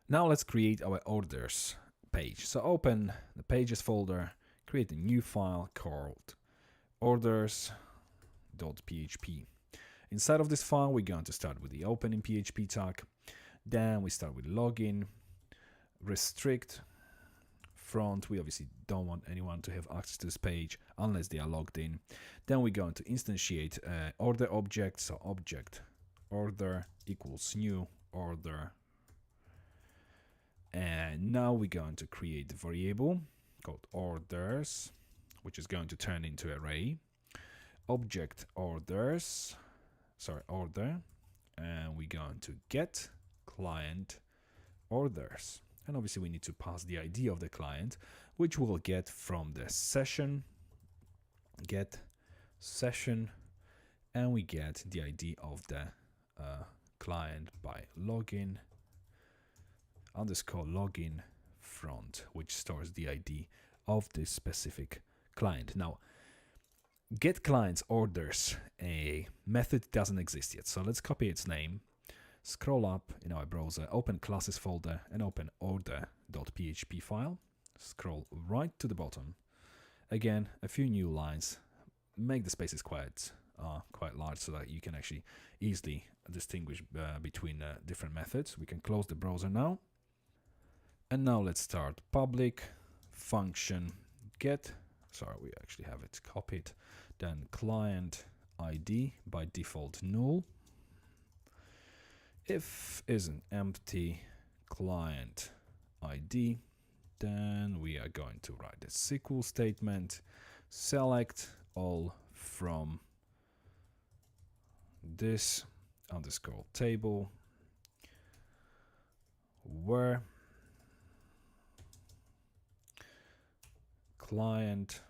Now let's create our orders page. So open the pages folder, create a new file called orders.php. Inside of this file, we're going to start with the opening PHP tag. Then we start with login, restrict, front. We obviously don't want anyone to have access to this page unless they are logged in. Then we're going to instantiate order object. So object order equals new order. And now we're going to create the variable called orders, which is going to turn into array. Object order, and we're going to get client orders. And obviously we need to pass the ID of the client, which we'll get from the session, get session, and we get the ID of the client by login _ login front, which stores the ID of this specific client. Now, get clients orders, a method doesn't exist yet. So let's copy its name, scroll up in our browser, open classes folder and open order.php file. Scroll right to the bottom. Again, a few new lines. Make the spaces quite large so that you can actually easily distinguish between different methods. We can close the browser now. And now let's start public function get. Sorry, we actually have it copied. Then client ID by default null. If is an empty client ID, then we are going to write a SQL statement. Select all from this _ table where client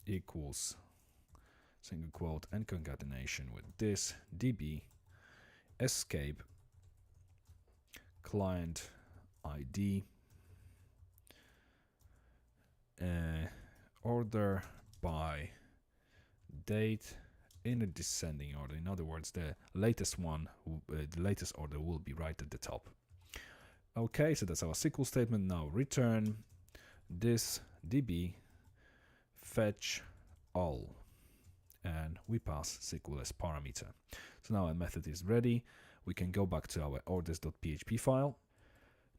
equals single quote and concatenation with this db escape client ID order by date in a descending order. In other words, the latest order will be right at the top. Okay, so that's our SQL statement. Now return this db fetch all, and we pass SQL as parameter. So now our method is ready. We can go back to our orders.php file.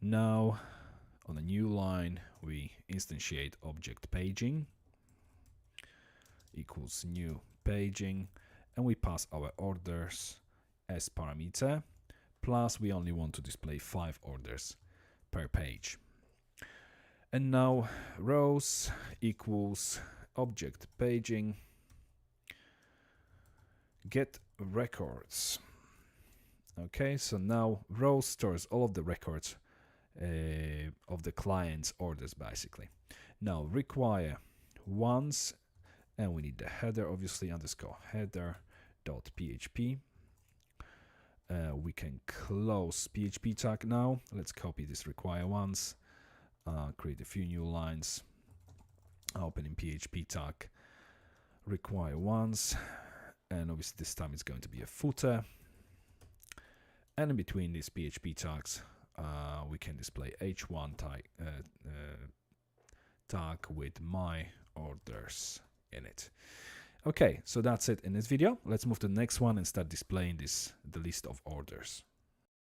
Now on a new line we instantiate object paging equals new paging, and we pass our orders as parameter, plus we only want to display 5 orders per page. And now rows equals object paging get records. Okay, so now rows stores all of the records of the client's orders basically. Now require once, and we need the header obviously _ header.php. We can close PHP tag now. Let's copy this require once. Create a few new lines, open in PHP tag, require once, and obviously this time it's going to be a footer. And in between these PHP tags, we can display h1 tag with my orders in it. Okay, so that's it in this video. Let's move to the next one and start displaying the list of orders.